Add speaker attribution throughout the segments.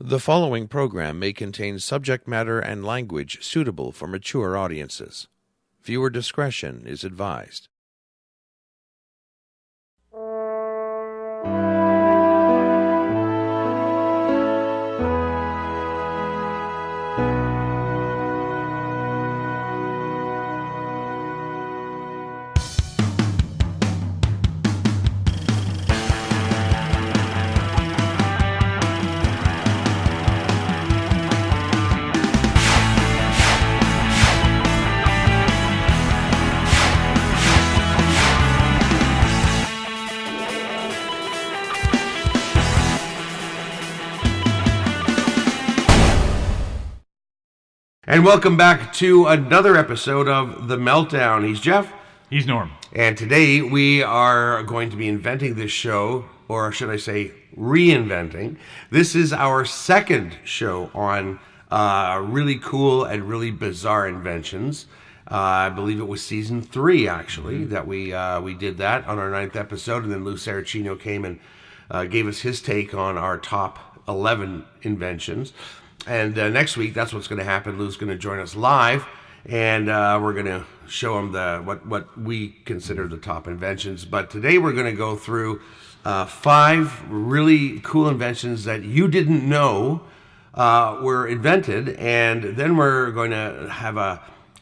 Speaker 1: The following program may contain subject matter and language suitable for mature audiences. Viewer discretion is advised.
Speaker 2: And welcome back to another episode of The Meltdown. He's Jeff.
Speaker 3: He's Norm.
Speaker 2: And today we are going to be inventing this show, or should I say reinventing. This is our second show on really cool and really bizarre inventions. I believe it was season 3, actually, that we did that on our 9th episode. And then Luigi Saracino came and gave us his take on our top 11 inventions. And next week, that's what's going to happen. Lou's going to join us live, and we're going to show him what we consider the top inventions. But today, we're going to go through 5 really cool inventions that you didn't know were invented, and then we're going to have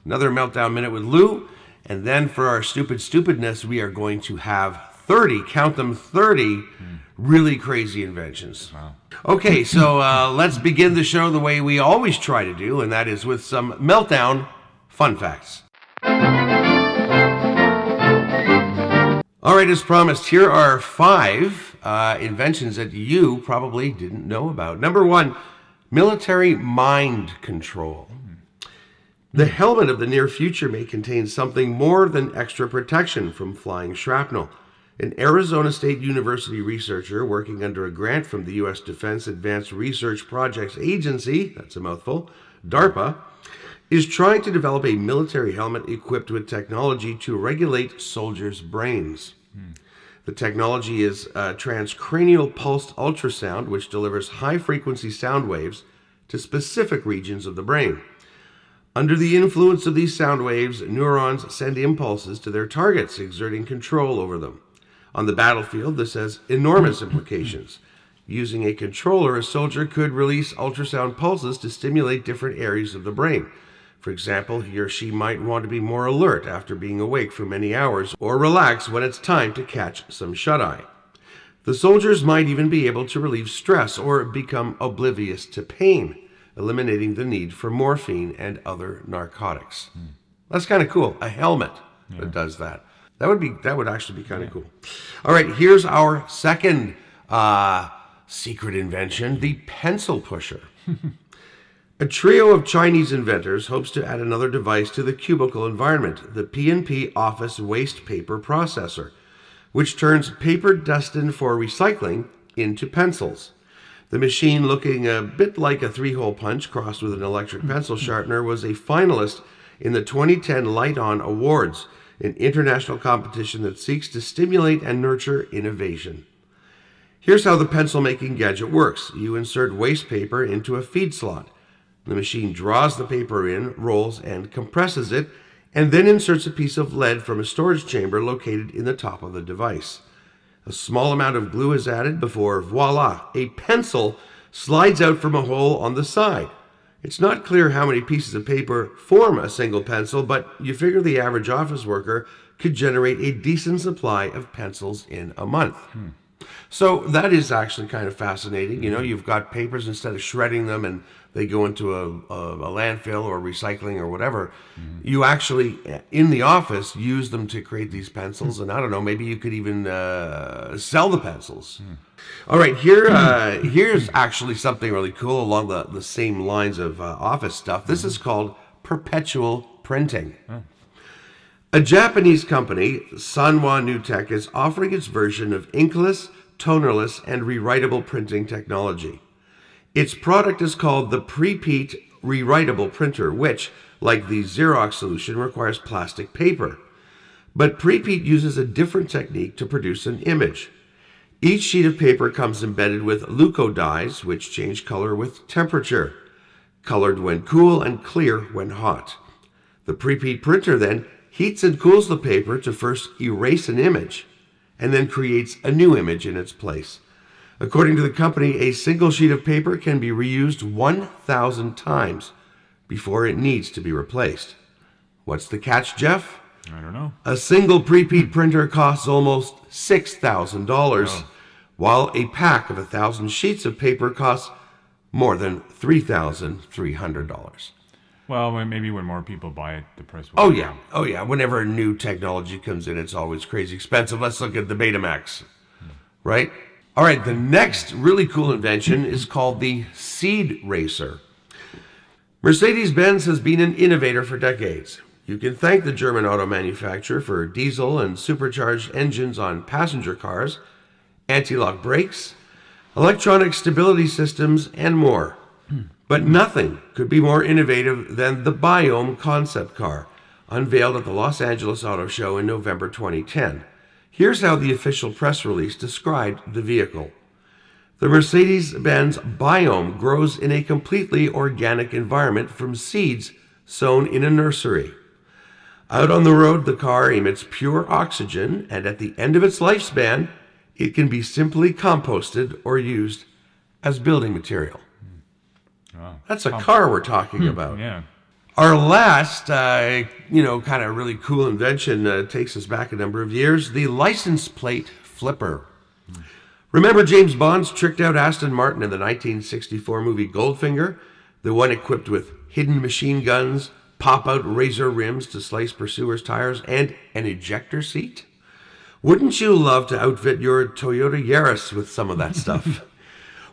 Speaker 2: another Meltdown Minute with Lou, and then for our stupidness, we are going to have 30, count them, 30 really crazy inventions.
Speaker 3: Wow.
Speaker 2: Okay, so let's begin the show the way we always try to do, and that is with some Meltdown fun facts. All right, as promised, here are 5 inventions that you probably didn't know about. Number 1, military mind control. The helmet of the near future may contain something more than extra protection from flying shrapnel. An Arizona State University researcher working under a grant from the U.S. Defense Advanced Research Projects Agency, that's a mouthful, DARPA, is trying to develop a military helmet equipped with technology to regulate soldiers' brains. The technology is transcranial pulsed ultrasound, which delivers high-frequency sound waves to specific regions of the brain. Under the influence of these sound waves, neurons send impulses to their targets, exerting control over them. On the battlefield, this has enormous implications. Using a controller, a soldier could release ultrasound pulses to stimulate different areas of the brain. For example, he or she might want to be more alert after being awake for many hours, or relax when it's time to catch some shut-eye. The soldiers might even be able to relieve stress or become oblivious to pain, eliminating the need for morphine and other narcotics. That's kind of cool. A helmet that does that. That would actually be kind of cool. All right, here's our second secret invention, the pencil pusher. A trio of Chinese inventors hopes to add another device to the cubicle environment, the P&P Office Waste Paper Processor, which turns paper destined for recycling into pencils. The machine, looking a bit like a 3-hole punch crossed with an electric pencil sharpener, was a finalist in the 2010 Light On Awards, an international competition that seeks to stimulate and nurture innovation. Here's how the pencil-making gadget works. You insert waste paper into a feed slot. The machine draws the paper in, rolls, and compresses it, and then inserts a piece of lead from a storage chamber located in the top of the device. A small amount of glue is added before, voila, a pencil slides out from a hole on the side. It's not clear how many pieces of paper form a single pencil, but you figure the average office worker could generate a decent supply of pencils in a month. So that is actually kind of fascinating. You know, you've got papers, instead of shredding them and they go into a landfill or recycling or whatever, you actually, in the office, use them to create these pencils. And I don't know, maybe you could even sell the pencils. All right, here's actually something really cool along the same lines of office stuff. This is called perpetual printing. A Japanese company, Sanwa New Tech, is offering its version of inkless, tonerless, and rewritable printing technology. Its product is called the Prepeat Rewritable Printer, which, like the Xerox solution, requires plastic paper. But Prepeat uses a different technique to produce an image. Each sheet of paper comes embedded with leuco dyes, which change color with temperature, colored when cool and clear when hot. The preheat printer then heats and cools the paper to first erase an image, and then creates a new image in its place. According to the company, a single sheet of paper can be reused 1,000 times before it needs to be replaced. What's the catch, Jeff?
Speaker 3: I don't know.
Speaker 2: A single preheat printer costs almost $6,000, while a pack of 1,000 sheets of paper costs more than $3,300.
Speaker 3: Well, maybe when more people buy it, the price will
Speaker 2: Oh,
Speaker 3: go
Speaker 2: yeah.
Speaker 3: down.
Speaker 2: Oh, yeah. Whenever new technology comes in, it's always crazy expensive. Let's look at the Betamax, right? All right, the next really cool invention is called the Seed Racer. Mercedes-Benz has been an innovator for decades. You can thank the German auto manufacturer for diesel and supercharged engines on passenger cars, anti-lock brakes, electronic stability systems, and more. But nothing could be more innovative than the Biome concept car, unveiled at the Los Angeles Auto Show in November 2010. Here's how the official press release described the vehicle. The Mercedes-Benz Biome grows in a completely organic environment from seeds sown in a nursery. Out on the road, the car emits pure oxygen, and at the end of its lifespan, it can be simply composted or used as building material.
Speaker 3: Wow.
Speaker 2: That's a car we're talking about.
Speaker 3: Yeah.
Speaker 2: Our last, kind of really cool invention takes us back a number of years, the license plate flipper. Remember James Bond's tricked out Aston Martin in the 1964 movie Goldfinger? The one equipped with hidden machine guns, pop-out razor rims to slice pursuers' tires, and an ejector seat? Wouldn't you love to outfit your Toyota Yaris with some of that stuff?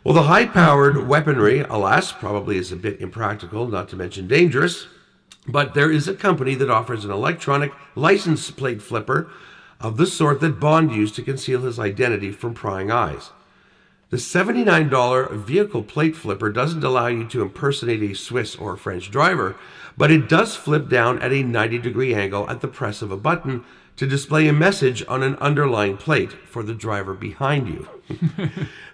Speaker 2: Well, the high-powered weaponry, alas, probably is a bit impractical, not to mention dangerous, but there is a company that offers an electronic license plate flipper of the sort that Bond used to conceal his identity from prying eyes. The $79 vehicle plate flipper doesn't allow you to impersonate a Swiss or French driver, but it does flip down at a 90-degree angle at the press of a button to display a message on an underlying plate for the driver behind you.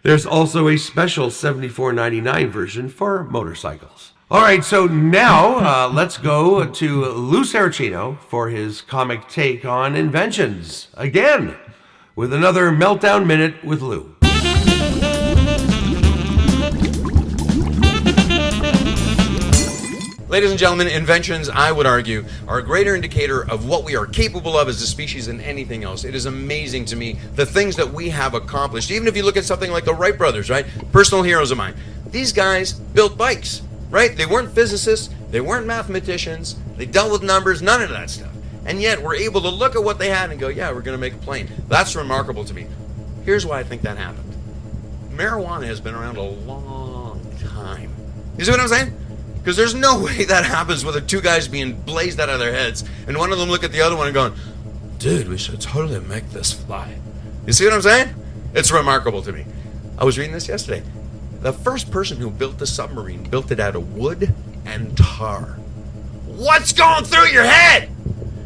Speaker 2: There's also a special $74.99 version for motorcycles. All right, so now let's go to Lou Saracino for his comic take on inventions. Again, with another Meltdown Minute with Lou.
Speaker 4: Ladies and gentlemen, inventions, I would argue, are a greater indicator of what we are capable of as a species than anything else. It is amazing to me, the things that we have accomplished. Even if you look at something like the Wright brothers, right? Personal heroes of mine. These guys built bikes, right? They weren't physicists, they weren't mathematicians, they dealt with numbers, none of that stuff. And yet, we're able to look at what they had and go, yeah, we're going to make a plane. That's remarkable to me. Here's why I think that happened. Marijuana has been around a long time. You see what I'm saying? Because there's no way that happens with the two guys being blazed out of their heads and one of them look at the other one and going, dude, we should totally make this fly. You see what I'm saying? It's remarkable to me. I was reading this yesterday. The first person who built the submarine built it out of wood and tar. What's going through your head?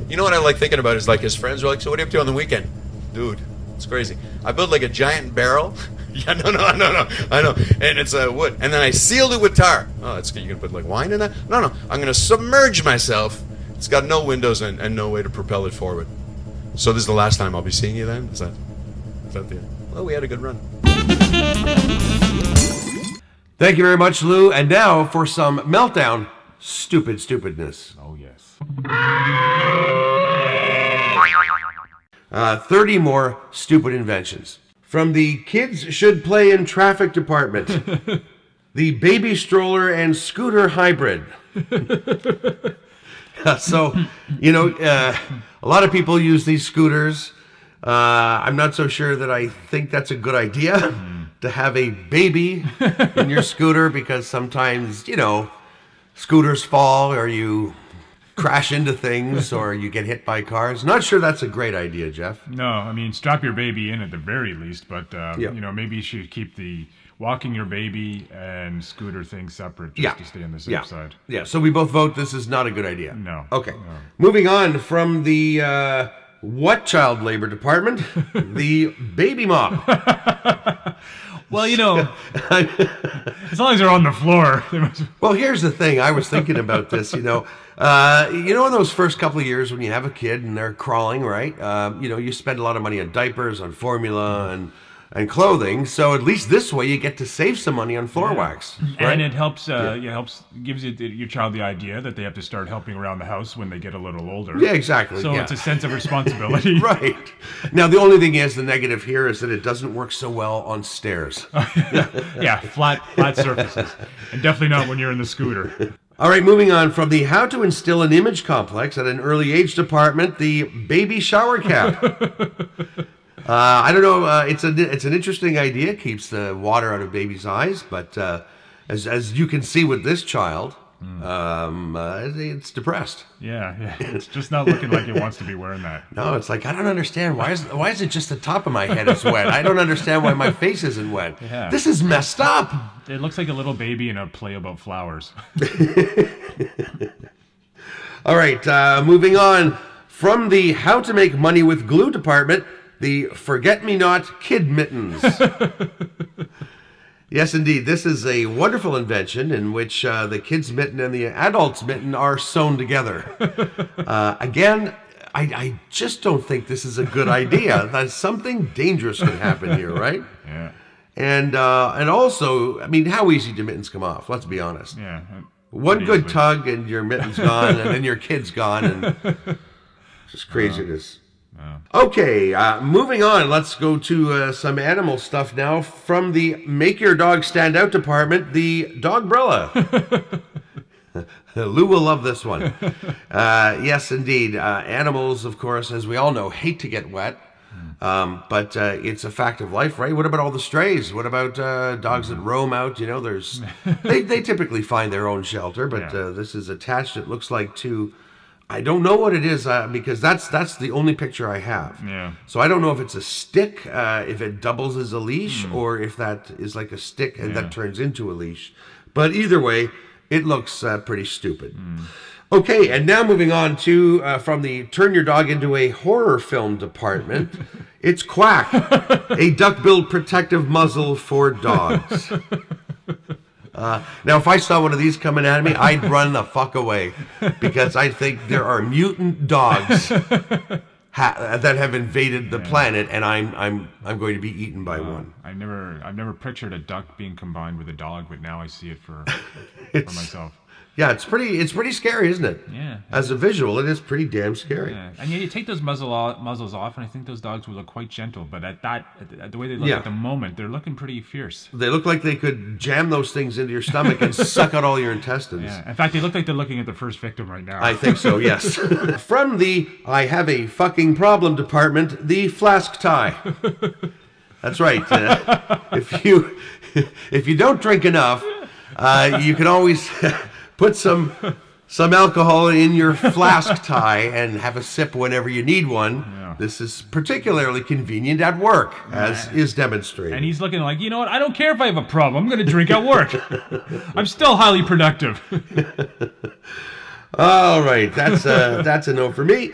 Speaker 4: You know what I like thinking about is like his friends were like, so what are you up to on the weekend? Dude, it's crazy. I built like a giant barrel. Yeah, no, I know. And it's wood. And then I sealed it with tar. Oh, that's good. You can put like wine in that? No. I'm going to submerge myself. It's got no windows and no way to propel it forward. So this is the last time I'll be seeing you then? Is that the end? Well, we had a good run.
Speaker 2: Thank you very much, Lou. And now for some Meltdown stupidness.
Speaker 3: Oh, yes.
Speaker 2: 30 more stupid inventions. From the kids should play in traffic department, the baby stroller and scooter hybrid. So, a lot of people use these scooters. I'm not so sure that I think that's a good idea to have a baby in your scooter because sometimes, scooters fall or you crash into things or you get hit by cars. Not sure that's a great idea, Jeff.
Speaker 3: No, I mean, strap your baby in at the very least, but,
Speaker 2: Yeah.
Speaker 3: maybe you should keep the walking your baby and scooter thing separate just to stay on the safe side.
Speaker 2: Yeah, so we both vote this is not a good idea.
Speaker 3: No.
Speaker 2: Okay.
Speaker 3: No.
Speaker 2: Moving on from the What child labor department? The baby mop.
Speaker 3: Well, as long as they're on the floor.
Speaker 2: Well, here's the thing. I was thinking about this, in those first couple of years when you have a kid and they're crawling, right? You spend a lot of money on diapers, on formula, and clothing. So at least this way you get to save some money on floor wax. Right?
Speaker 3: And it helps, gives your child the idea that they have to start helping around the house when they get a little older.
Speaker 2: Yeah, exactly.
Speaker 3: So it's a sense of responsibility.
Speaker 2: Right. Now, the only thing is, the negative here is that it doesn't work so well on stairs.
Speaker 3: Yeah, flat surfaces. And definitely not when you're in the scooter.
Speaker 2: All right, moving on from the how to instill an image complex at an early age department, the baby shower cap. I don't know. It's an interesting idea. Keeps the water out of baby's eyes, but as you can see with this child, it's depressed.
Speaker 3: Yeah, it's just not looking like it wants to be wearing that.
Speaker 2: No, it's like, I don't understand. Why is it just the top of my head is wet? I don't understand why my face isn't wet.
Speaker 3: Yeah.
Speaker 2: This is messed up.
Speaker 3: It looks like a little baby in a play about flowers.
Speaker 2: All right, moving on from the how to make money with glue department, the forget-me-not kid mittens. Yes, indeed. This is a wonderful invention in which the kid's mitten and the adult's mitten are sewn together. Again, I just don't think this is a good idea. That something dangerous could happen here, right?
Speaker 3: Yeah.
Speaker 2: And also, I mean, how easy do mittens come off? Let's be honest.
Speaker 3: Yeah.
Speaker 2: One good tug and your mitten's gone, and then your kid's gone, and just craziness. Okay, moving on. Let's go to some animal stuff now from the Make Your Dog Stand Out department, the Dogbrella. Lou will love this one. Yes, indeed. Animals, of course, as we all know, hate to get wet. But it's a fact of life, right? What about all the strays? What about dogs that roam out? They typically find their own shelter, but this is attached, it looks like, to... I don't know what it is because that's the only picture I have.
Speaker 3: Yeah.
Speaker 2: So I don't know if it's a stick, if it doubles as a leash, or if that is like a stick and that turns into a leash. But either way, it looks pretty stupid. Okay, and now moving on to from the turn your dog into a horror film department, it's Quack, a duck-billed protective muzzle for dogs. Now, if I saw one of these coming at me, I'd run the fuck away because I think there are mutant dogs that have invaded the planet, and I'm going to be eaten by one.
Speaker 3: I've never pictured a duck being combined with a dog, but now I see it for myself.
Speaker 2: Yeah, it's pretty scary, isn't it?
Speaker 3: Yeah.
Speaker 2: As a visual, it is pretty damn scary.
Speaker 3: Yeah. And you take those muzzles off, and I think those dogs would look quite gentle. But at the way they look at the moment, they're looking pretty fierce.
Speaker 2: They look like they could jam those things into your stomach and suck out all your intestines.
Speaker 3: Yeah. In fact, they look like they're looking at the first victim right now.
Speaker 2: I think so, yes. From the I have a fucking problem department, the flask tie. That's right. If you don't drink enough, you can always... put some alcohol in your flask tie and have a sip whenever you need one. Yeah. This is particularly convenient at work, as is demonstrated.
Speaker 3: And he's looking like, you know what? I don't care if I have a problem. I'm going to drink at work. I'm still highly productive.
Speaker 2: All right, that's a no for me.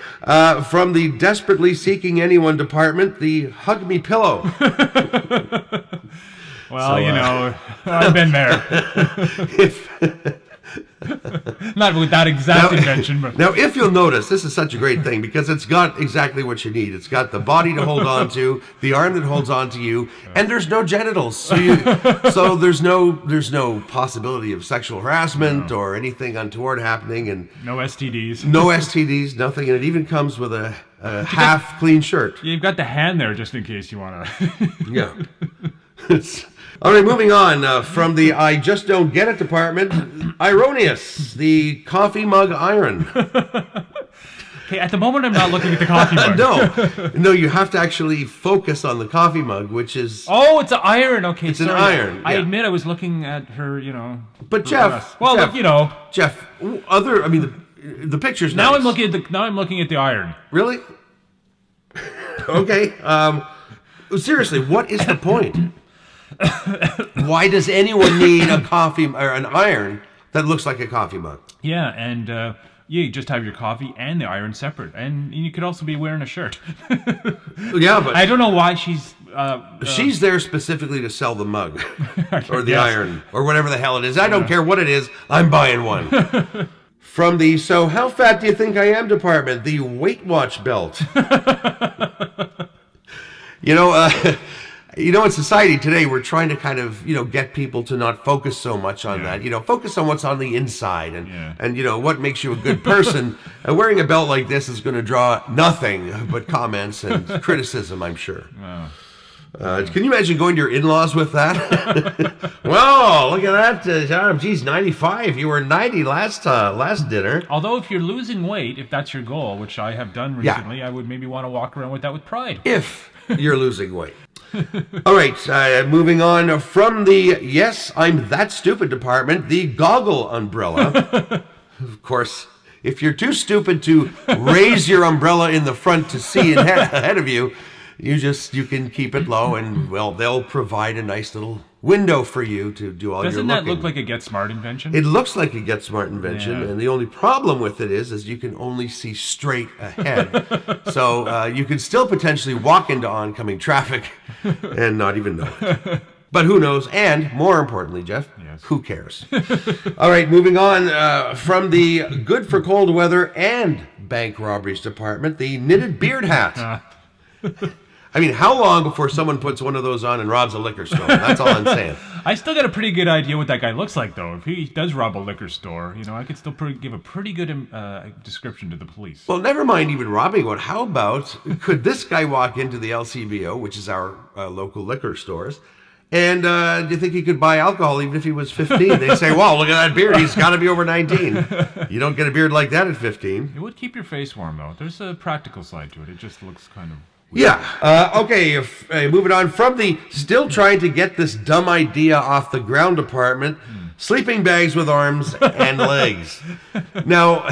Speaker 2: From the desperately seeking anyone department, the Hug Me Pillow.
Speaker 3: Well, I've been there. Not with that exact invention, but...
Speaker 2: Now, if you'll notice, this is such a great thing because it's got exactly what you need. It's got the body to hold on to, the arm that holds on to you, and there's no genitals. So there's no possibility of sexual harassment or anything untoward happening, and
Speaker 3: no STDs.
Speaker 2: No STDs, nothing, and it even comes with a half clean shirt.
Speaker 3: Yeah, you've got the hand there just in case you want to.
Speaker 2: Yeah. All right, moving on from the I just don't get it department, Ironious, the coffee mug iron.
Speaker 3: Okay, at the moment I'm not looking at the coffee mug.
Speaker 2: No, you have to actually focus on the coffee mug, which is...
Speaker 3: Oh, it's an iron. Okay,
Speaker 2: it's an iron.
Speaker 3: I admit I was looking at her,
Speaker 2: But Jeff...
Speaker 3: Well,
Speaker 2: Jeff,
Speaker 3: look,
Speaker 2: Jeff, the picture's
Speaker 3: now
Speaker 2: nice.
Speaker 3: I'm looking at the iron.
Speaker 2: Really? Okay. Seriously, what is the point? Why does anyone need a coffee or an iron that looks like a coffee mug?
Speaker 3: Yeah, and you just have your coffee and the iron separate, and you could also be wearing a shirt.
Speaker 2: Yeah, but
Speaker 3: I don't know why she's
Speaker 2: there specifically to sell the mug or the iron or whatever the hell it is. I don't care what it is. I'm buying one. From the "So how fat do you think I am" department, the Weight Watch belt. In society today, we're trying to kind of, get people to not focus so much on that. Focus on what's on the inside and what makes you a good person. And wearing a belt like this is going to draw nothing but comments and criticism, I'm sure. Can you imagine going to your in-laws with that? Well, look at that. Geez, 95. You were 90 last dinner.
Speaker 3: Although if you're losing weight, if that's your goal, which I have done recently, I would maybe want to walk around with that with pride.
Speaker 2: If you're losing weight. All right, moving on from the "Yes, I'm that stupid" department, the Goggle Umbrella. Of course, if you're too stupid to raise your umbrella in the front to see ahead of you, you can keep it low, and they'll provide a nice little window for you to do all your looking.
Speaker 3: Doesn't that look like a Get Smart invention?
Speaker 2: It looks like a Get Smart invention, and the only problem with it is you can only see straight ahead. So you can still potentially walk into oncoming traffic and not even know it. But who knows? And more importantly, Jeff, who cares? All right, moving on from the good for cold weather and bank robberies department, the knitted beard hat. I mean, how long before someone puts one of those on and robs a liquor store? That's all I'm saying.
Speaker 3: I still got a pretty good idea what that guy looks like, though. If he does rob a liquor store, I could still give a pretty good description to the police.
Speaker 2: Well, never mind even robbing one. How about, could this guy walk into the LCBO, which is our local liquor stores, and do you think he could buy alcohol even if he was 15? They say, well, look at that beard. He's got to be over 19. You don't get a beard like that at 15.
Speaker 3: It would keep your face warm, though. There's a practical side to it. It just looks kind of...
Speaker 2: Yeah. Okay, moving on from the still trying to get this dumb idea off the ground department, sleeping bags with arms and legs. Now,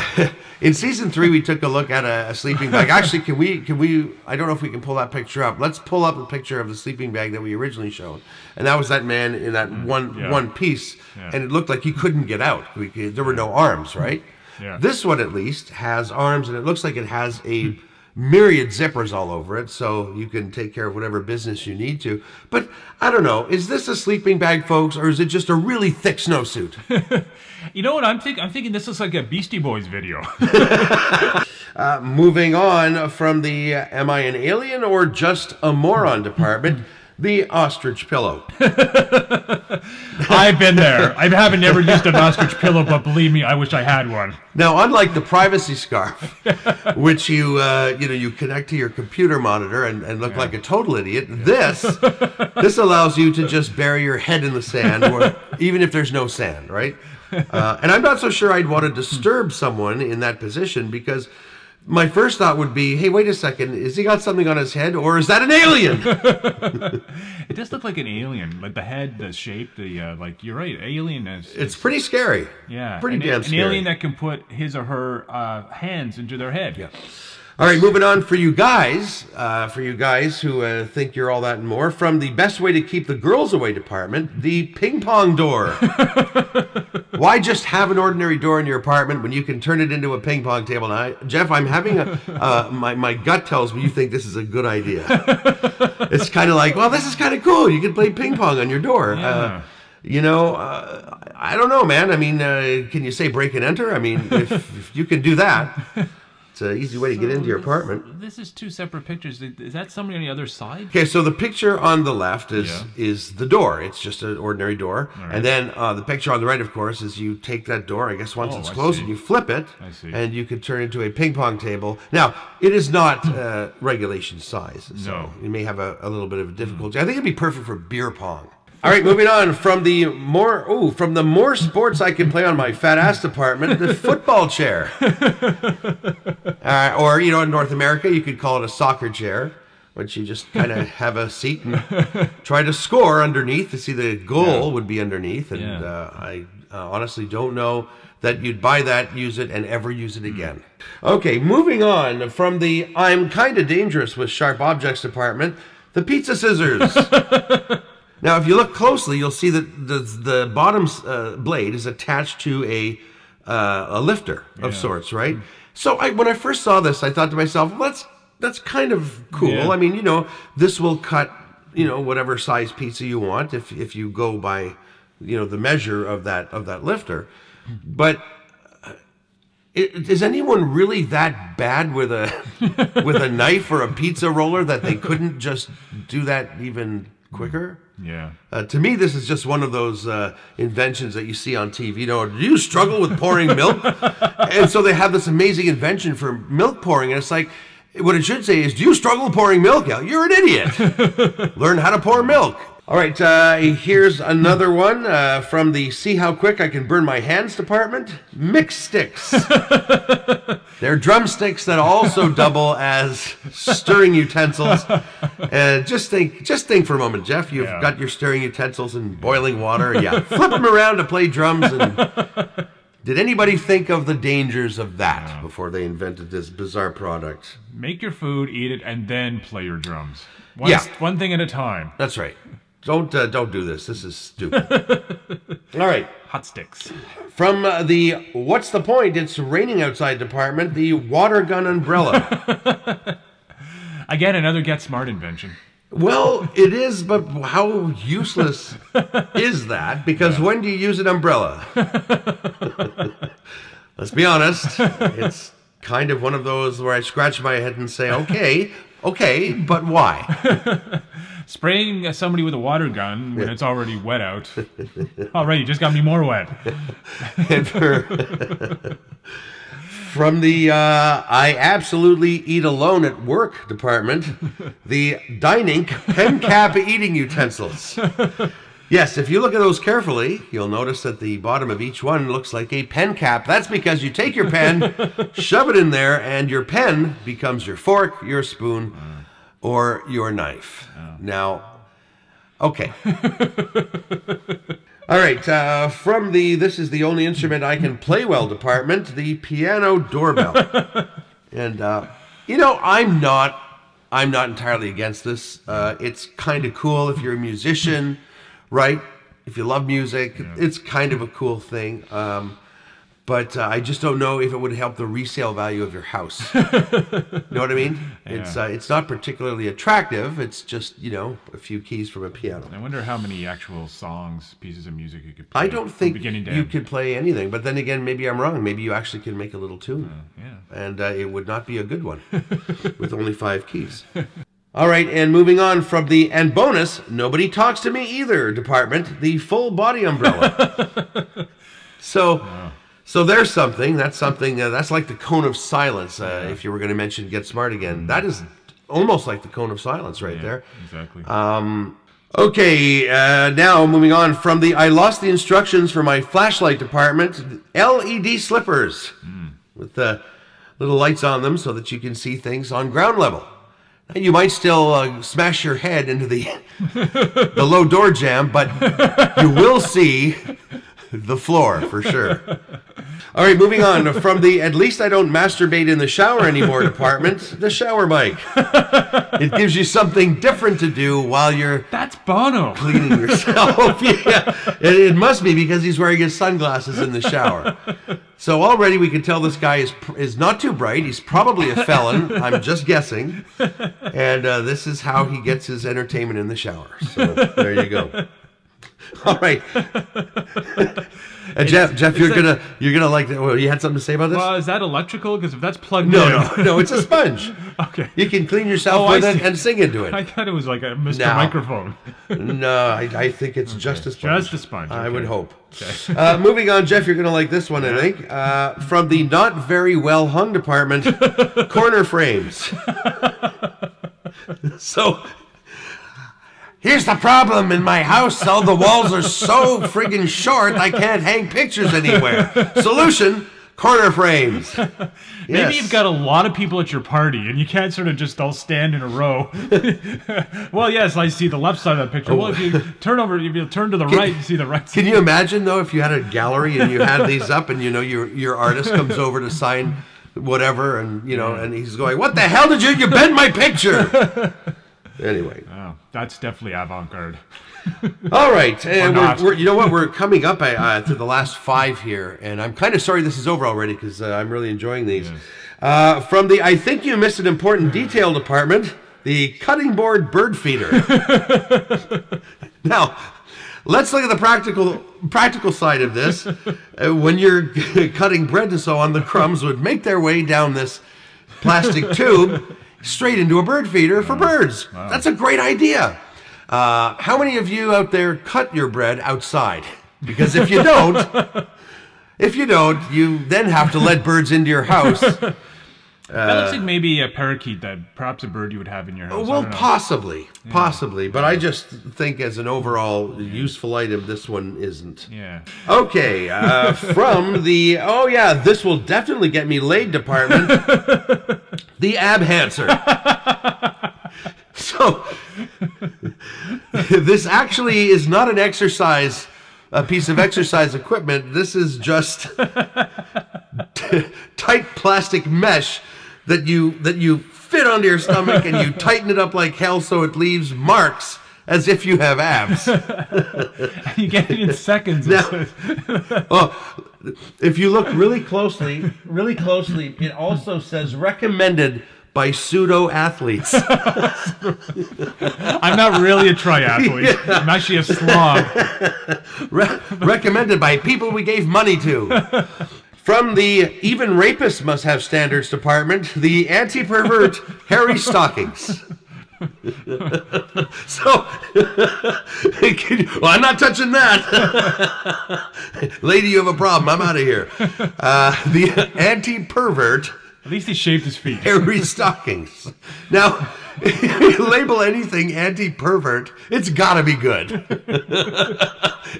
Speaker 2: in season 3, we took a look at a sleeping bag. Actually, can we, I don't know if we can pull that picture up. Let's pull up a picture of the sleeping bag that we originally showed. And that was that man in that one piece. Yeah. And it looked like he couldn't get out. There were no arms, right? Yeah. This one, at least, has arms, and it looks like it has a myriad zippers all over it, so you can take care of whatever business you need to. But I don't know, is this a sleeping bag, folks, or is it just a really thick snowsuit?
Speaker 3: You know what I'm thinking? I'm thinking this looks like a Beastie Boys video.
Speaker 2: Moving on from the am I an alien or just a moron department, the Ostrich Pillow.
Speaker 3: I've been there. I haven't never used an Ostrich Pillow, but believe me, I wish I had one.
Speaker 2: Now, unlike the privacy scarf, which you connect to your computer monitor and look like a total idiot, this allows you to just bury your head in the sand, even if there's no sand, right? And I'm not so sure I'd want to disturb someone in that position, because my first thought would be, hey, wait a second, is he got something on his head, or is that an alien?
Speaker 3: It does look like an alien, like the head, the shape, you're right, alien is...
Speaker 2: It's pretty scary.
Speaker 3: Yeah.
Speaker 2: Pretty damn scary.
Speaker 3: An alien that can put his or her hands into their head.
Speaker 2: Yeah. All right, moving on for you guys who think you're all that and more, from the best way to keep the girls away department, the ping pong door. Why just have an ordinary door in your apartment when you can turn it into a ping pong table? Now, Jeff, I'm having my gut tells me you think this is a good idea. It's kind of like, well, this is kind of cool. You can play ping pong on your door.
Speaker 3: Yeah.
Speaker 2: I don't know, man. I mean, can you say break and enter? I mean, if you can do that, it's an easy way to get into your apartment.
Speaker 3: This is two separate pictures. Is that somebody on the other side?
Speaker 2: Okay, so the picture on the left is the door. It's just an ordinary door. Right. And then the picture on the right, of course, is you take that door, I guess once it's closed, and you flip it, and you can turn it into a ping pong table. Now, it is not regulation size, so you may have a little bit of a difficulty. I think it'd be perfect for beer pong. All right, moving on from the more sports I can play on my fat ass department, the football chair. Or, in North America, you could call it a soccer chair, which you just kind of have a seat and try to score underneath. To see the goal would be underneath, and I honestly don't know that you'd buy that, use it, and ever use it again. Okay, moving on from the I'm kind of dangerous with sharp objects department, the pizza scissors. Now, if you look closely, you'll see that the bottom blade is attached to a a lifter of sorts, right? So when I first saw this, I thought to myself, well, that's kind of cool.
Speaker 3: Yeah.
Speaker 2: I mean, this will cut, whatever size pizza you want if you go by, the measure of that lifter. But is anyone really that bad with a knife or a pizza roller that they couldn't just do that even quicker?
Speaker 3: Yeah.
Speaker 2: To me, this is just one of those inventions that you see on TV. Do you struggle with pouring milk? And so they have this amazing invention for milk pouring, and it's like, what it should say is, do you struggle pouring milk? You're an idiot. Learn how to pour milk. All right, here's another one from the See How Quick I Can Burn My Hands department. Mix sticks. They're drumsticks that also double as stirring utensils. Just think for a moment, Jeff. You've got your stirring utensils in boiling water. Flip them around to play drums. And did anybody think of the dangers of that before they invented this bizarre product?
Speaker 3: Make your food, eat it, and then play your drums. One thing at a time.
Speaker 2: That's right. Don't do this. This is stupid. All right.
Speaker 3: Hot sticks.
Speaker 2: From the What's the Point? It's Raining Outside department, the water gun umbrella.
Speaker 3: Again, another Get Smart invention.
Speaker 2: Well, it is, but how useless is that? Because when do you use an umbrella? Let's be honest. It's kind of one of those where I scratch my head and say, okay, but why?
Speaker 3: Spraying somebody with a water gun when it's already wet out. Already, just got me more wet.
Speaker 2: And from the I Absolutely Eat Alone at Work department, the Dining pen cap eating utensils. Yes, if you look at those carefully, you'll notice that the bottom of each one looks like a pen cap. That's because you take your pen, shove it in there, and your pen becomes your fork, your spoon, or your knife. Now, okay. All right, from the This Is the Only Instrument I Can Play Well department, the piano doorbell. And, I'm not entirely against this. It's kind of cool if you're a musician, right? If you love music, it's kind of a cool thing. But I just don't know if it would help the resale value of your house. You know what I mean?
Speaker 3: Yeah.
Speaker 2: It's not particularly attractive. It's just, a few keys from a piano.
Speaker 3: I wonder how many actual songs, pieces of music you could play.
Speaker 2: I don't think
Speaker 3: beginning to
Speaker 2: you
Speaker 3: end.
Speaker 2: could play anything. But then again, maybe I'm wrong. Maybe you actually can make a little tune. And it would not be a good one with only 5 keys. All right, and moving on from the and bonus, Nobody Talks to Me Either department, the full body umbrella. So there's something. That's something. That's like the cone of silence. If you were going to mention Get Smart again, that is almost like the cone of silence right there.
Speaker 3: Exactly.
Speaker 2: Okay, now moving on from the I lost the instructions for my flashlight department, LED slippers with the little lights on them so that you can see things on ground level. Now, you might still smash your head into the low door jamb, but you will see the floor for sure. All right, moving on from the At Least I Don't Masturbate in the Shower Anymore department, the shower bike. It gives you something different to do while you're
Speaker 3: That's Bono.
Speaker 2: cleaning yourself. Yeah, it must be because he's wearing his sunglasses in the shower. So already we can tell this guy is not too bright. He's probably a felon. I'm just guessing. And this is how he gets his entertainment in the shower. So there you go. All right. And Jeff, you're gonna like that. Well, you had something to say about this?
Speaker 3: Well, is that electrical? Because if that's plugged in...
Speaker 2: No, it's a sponge.
Speaker 3: Okay.
Speaker 2: You can clean yourself with it and sing into it.
Speaker 3: I thought it was like a Mr.
Speaker 2: No.
Speaker 3: Microphone.
Speaker 2: No, I think it's just a sponge.
Speaker 3: Just a sponge.
Speaker 2: I
Speaker 3: okay.
Speaker 2: would hope.
Speaker 3: Okay.
Speaker 2: Moving on, Jeff, you're going to like this one, I think. From the not very well hung department, corner frames. So... here's the problem in my house. All the walls are so friggin' short, I can't hang pictures anywhere. Solution, corner frames.
Speaker 3: Maybe you've got a lot of people at your party, and you can't sort of just all stand in a row. Well, yes, I see the left side of that picture. Well, if you turn to the right, you see the right side.
Speaker 2: Can you imagine, though, if you had a gallery and you had these up and, your artist comes over to sign whatever and, and he's going, what the hell did you bend my picture? Anyway.
Speaker 3: Oh, that's definitely avant-garde.
Speaker 2: All right, and
Speaker 3: not.
Speaker 2: we're you know what? We're coming up to the last 5 here, and I'm kind of sorry this is over already because I'm really enjoying these. From the I think you missed an important detail department, the cutting board bird feeder. Now, let's look at the practical side of this. When you're cutting bread and so on, the crumbs would make their way down this plastic tube straight into a bird feeder for birds. Wow. That's a great idea. How many of you out there cut your bread outside? Because if you don't, you then have to let birds into your house.
Speaker 3: That looks like maybe a parakeet, perhaps a bird you would have in your house.
Speaker 2: Well, possibly. But I just think as an overall useful item, this one isn't.
Speaker 3: Yeah.
Speaker 2: Okay, from the, this will definitely get me laid department, the Abbe Han. So, this actually is not an exercise, a piece of exercise equipment. This is just tight plastic mesh that you fit onto your stomach and you tighten it up like hell so it leaves marks as if you have abs.
Speaker 3: You get it in seconds.
Speaker 2: Now, if you look really closely, it also says recommended by pseudo athletes.
Speaker 3: I'm not really a triathlete. Yeah. I'm actually a slob.
Speaker 2: Recommended by people we gave money to. From the even rapists must have standards department, the AntiPervert hairy stockings. So, I'm not touching that. Lady, you have a problem. I'm out of here. The AntiPervert.
Speaker 3: At least he shaved his feet.
Speaker 2: Hairy stockings. Now, if you label anything anti-pervert, it's got to be good.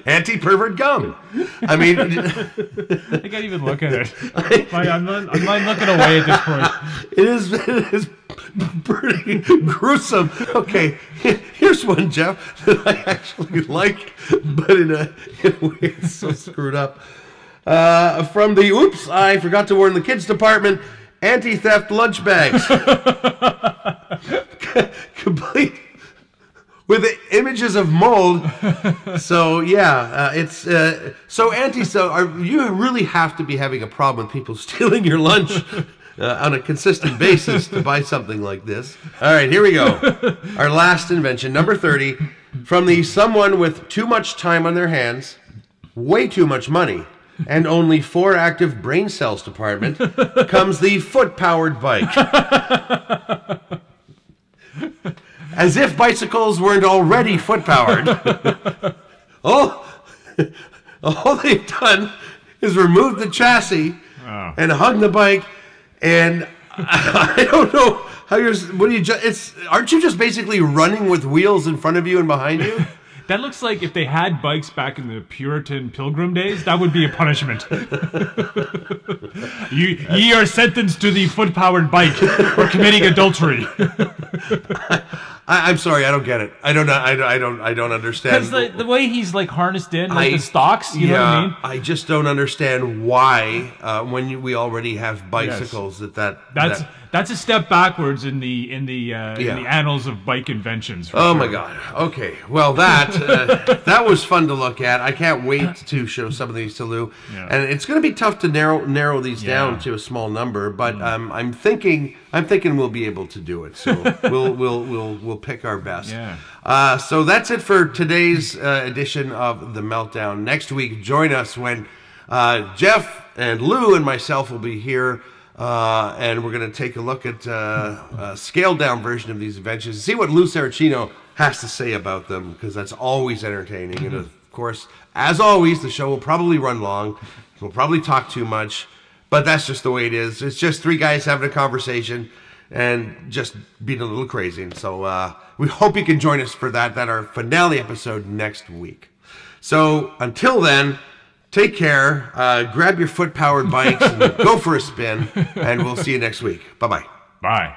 Speaker 2: AntiPervert Gum. I mean,
Speaker 3: I can't even look at it. I'm looking away at this point.
Speaker 2: It is pretty gruesome. Okay, here's one, Jeff, that I actually like, but in a way it's so screwed up. From the oops, I forgot to warn the kids department, anti-theft lunch bags. Complete with images of mold. So yeah, it's so you really have to be having a problem with people stealing your lunch on a consistent basis to buy something like this. All right, here we go. Our last invention, number 30, from the someone with too much time on their hands, way too much money, and only 4 active brain cells department comes the FootPowered Bike. As if bicycles weren't already foot-powered. All they've done is remove the chassis and hung the bike, and I don't know how aren't you just basically running with wheels in front of you and behind you?
Speaker 3: That looks like if they had bikes back in the Puritan Pilgrim days, that would be a punishment. Ye are sentenced to the foot-powered bike for committing adultery.
Speaker 2: I'm sorry, I don't get it. I don't understand.
Speaker 3: Because the way he's like harnessed in, like the stocks, you know what I mean?
Speaker 2: I just don't understand why when we already have bicycles
Speaker 3: that's a step backwards in the annals of bike inventions.
Speaker 2: Oh my God. Okay. Well, that was fun to look at. I can't wait to show some of these to Lou. Yeah. And it's going to be tough to narrow these down to a small number, but I'm thinking we'll be able to do it. So we'll pick our best.
Speaker 3: Yeah.
Speaker 2: So that's it for today's edition of the Meltdown. Next week, join us when Jeff and Lou and myself will be here. And we're going to take a look at a scaled-down version of these inventions and see what Lou Saracino has to say about them, because that's always entertaining. And, of course, as always, the show will probably run long. We'll probably talk too much, but that's just the way it is. It's just 3 guys having a conversation and just being a little crazy. And so we hope you can join us for that our finale episode next week. So until then, take care, grab your foot-powered bikes, and go for a spin, and we'll see you next week. Bye-bye.
Speaker 3: Bye.